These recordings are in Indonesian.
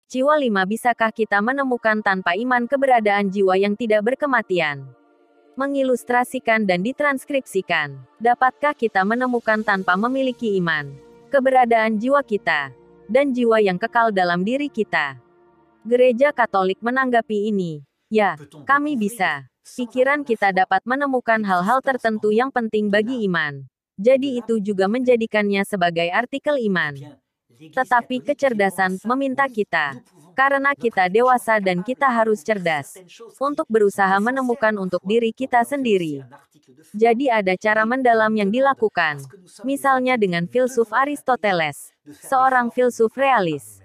Jiwa 5. Bisakah kita menemukan tanpa iman keberadaan jiwa yang tidak berkematian? Mengilustrasikan dan ditranskripsikan. Dapatkah kita menemukan tanpa memiliki iman keberadaan jiwa kita dan jiwa yang kekal dalam diri kita? Gereja Katolik menanggapi ini. Ya, kami bisa. Pikiran kita dapat menemukan hal-hal tertentu yang penting bagi iman. Jadi itu juga menjadikannya sebagai artikel iman. Tetapi kecerdasan meminta kita, karena kita dewasa dan kita harus cerdas, untuk berusaha menemukan untuk diri kita sendiri. Jadi ada cara mendalam yang dilakukan. Misalnya dengan filsuf Aristoteles, seorang filsuf realis.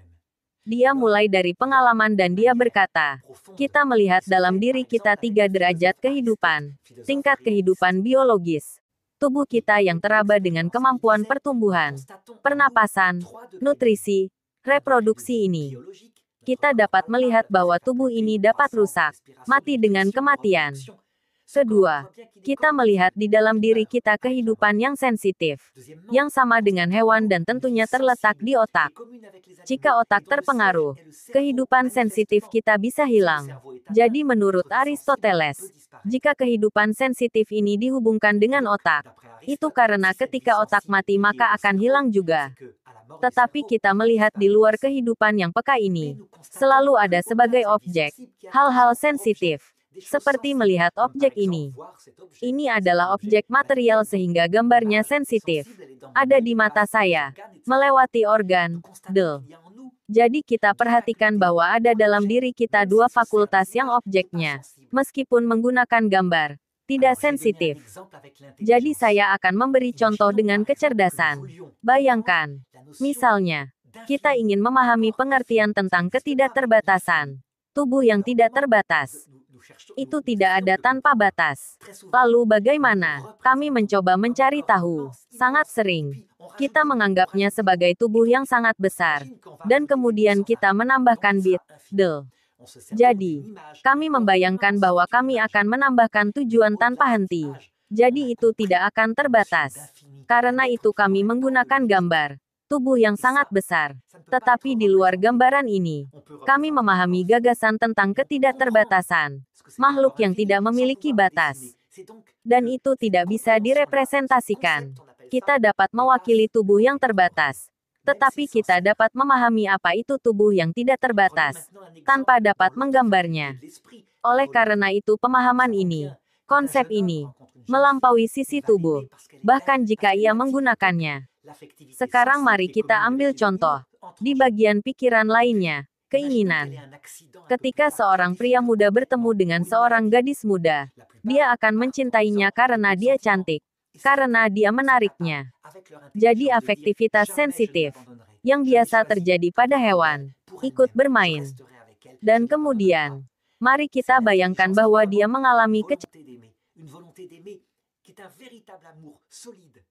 Dia mulai dari pengalaman dan dia berkata, kita melihat dalam diri kita 3 derajat kehidupan, tingkat kehidupan biologis, tubuh kita yang teraba dengan kemampuan pertumbuhan, pernapasan, nutrisi, reproduksi ini. Kita dapat melihat bahwa tubuh ini dapat rusak, mati dengan kematian. Kedua, kita melihat di dalam diri kita kehidupan yang sensitif, yang sama dengan hewan dan tentunya terletak di otak. Jika otak terpengaruh, kehidupan sensitif kita bisa hilang. Jadi menurut Aristoteles, jika kehidupan sensitif ini dihubungkan dengan otak, itu karena ketika otak mati maka akan hilang juga. Tetapi kita melihat di luar kehidupan yang peka ini, selalu ada sebagai objek, hal-hal sensitif. Seperti melihat objek ini. Ini adalah objek material sehingga gambarnya sensitif. Ada di mata saya. Melewati organ, Jadi kita perhatikan bahwa ada dalam diri kita 2 fakultas yang objeknya, meskipun menggunakan gambar, tidak sensitif. Jadi saya akan memberi contoh dengan kecerdasan. Bayangkan, misalnya, kita ingin memahami pengertian tentang ketidakterbatasan. Tubuh yang tidak terbatas. Itu tidak ada tanpa batas. Lalu bagaimana? Kami mencoba mencari tahu. Sangat sering. Kita menganggapnya sebagai tubuh yang sangat besar. Dan kemudian kita menambahkan bit, Jadi, kami membayangkan bahwa kami akan menambahkan tujuan tanpa henti. Jadi itu tidak akan terbatas. Karena itu kami menggunakan gambar. Tubuh yang sangat besar. Tetapi di luar gambaran ini, kami memahami gagasan tentang ketidakterbatasan. Makhluk yang tidak memiliki batas. Dan itu tidak bisa direpresentasikan. Kita dapat mewakili tubuh yang terbatas. Tetapi kita dapat memahami apa itu tubuh yang tidak terbatas, tanpa dapat menggambarnya. Oleh karena itu pemahaman ini, konsep ini, melampaui sisi tubuh, bahkan jika ia menggunakannya. Sekarang mari kita ambil contoh. Di bagian pikiran lainnya, keinginan. Ketika seorang pria muda bertemu dengan seorang gadis muda, dia akan mencintainya karena dia cantik, karena dia menariknya. Jadi afektivitas sensitif, yang biasa terjadi pada hewan, ikut bermain. Dan kemudian, mari kita bayangkan bahwa dia mengalami une volonté d'aimer qui est un véritable amour solide,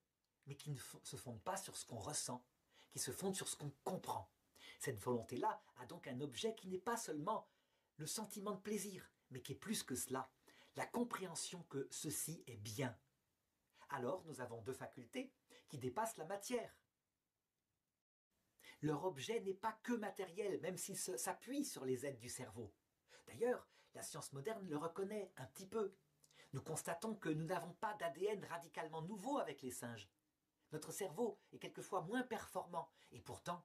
mais qui ne se fonde pas sur ce qu'on ressent, qui se fonde sur ce qu'on comprend. Cette volonté-là a donc un objet qui n'est pas seulement le sentiment de plaisir, mais qui est plus que cela, la compréhension que ceci est bien. Alors nous avons 2 facultés qui dépassent la matière. Leur objet n'est pas que matériel, même s'il s'appuie sur les aides du cerveau. D'ailleurs, la science moderne le reconnaît un petit peu. Nous constatons que nous n'avons pas d'ADN radicalement nouveau avec les singes. Notre cerveau est quelquefois moins performant. Et pourtant,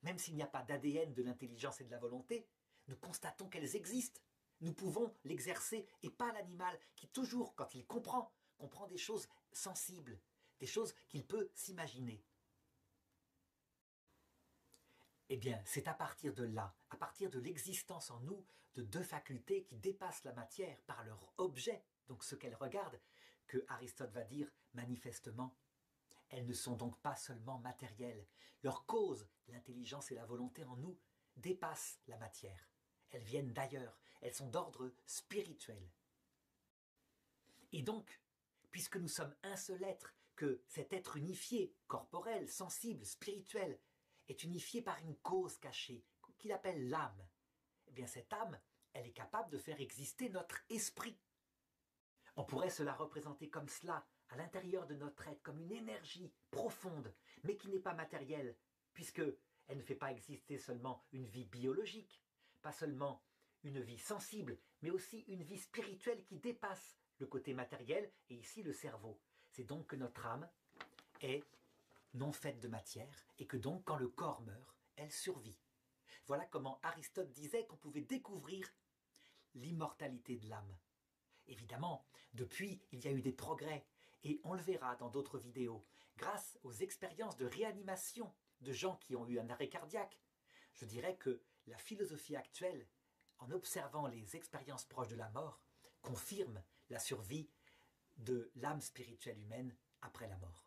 même s'il n'y a pas d'ADN de l'intelligence et de la volonté, nous constatons qu'elles existent. Nous pouvons l'exercer et pas l'animal qui toujours, quand il comprend des choses sensibles, des choses qu'il peut s'imaginer. Eh bien, c'est à partir de là, à partir de l'existence en nous de 2 facultés qui dépassent la matière par leur objet, donc ce qu'elles regardent, que Aristote va dire manifestement, elles ne sont donc pas seulement matérielles. Leur cause, l'intelligence et la volonté en nous, dépassent la matière. Elles viennent d'ailleurs, elles sont d'ordre spirituel. Et donc, puisque nous sommes un seul être, que cet être unifié, corporel, sensible, spirituel, est unifié par une cause cachée, qu'il appelle l'âme, eh bien cette âme, elle est capable de faire exister notre esprit. On pourrait se la représenter comme cela, à l'intérieur de notre être, comme une énergie profonde, mais qui n'est pas matérielle, puisque elle ne fait pas exister seulement une vie biologique, pas seulement une vie sensible, mais aussi une vie spirituelle qui dépasse le côté matériel et ici le cerveau. C'est donc que notre âme est non faite de matière et que donc quand le corps meurt, elle survit. Voilà comment Aristote disait qu'on pouvait découvrir l'immortalité de l'âme. Évidemment, depuis, il y a eu des progrès et on le verra dans d'autres vidéos. Grâce aux expériences de réanimation de gens qui ont eu un arrêt cardiaque, je dirais que la philosophie actuelle, en observant les expériences proches de la mort, confirme la survie de l'âme spirituelle humaine après la mort.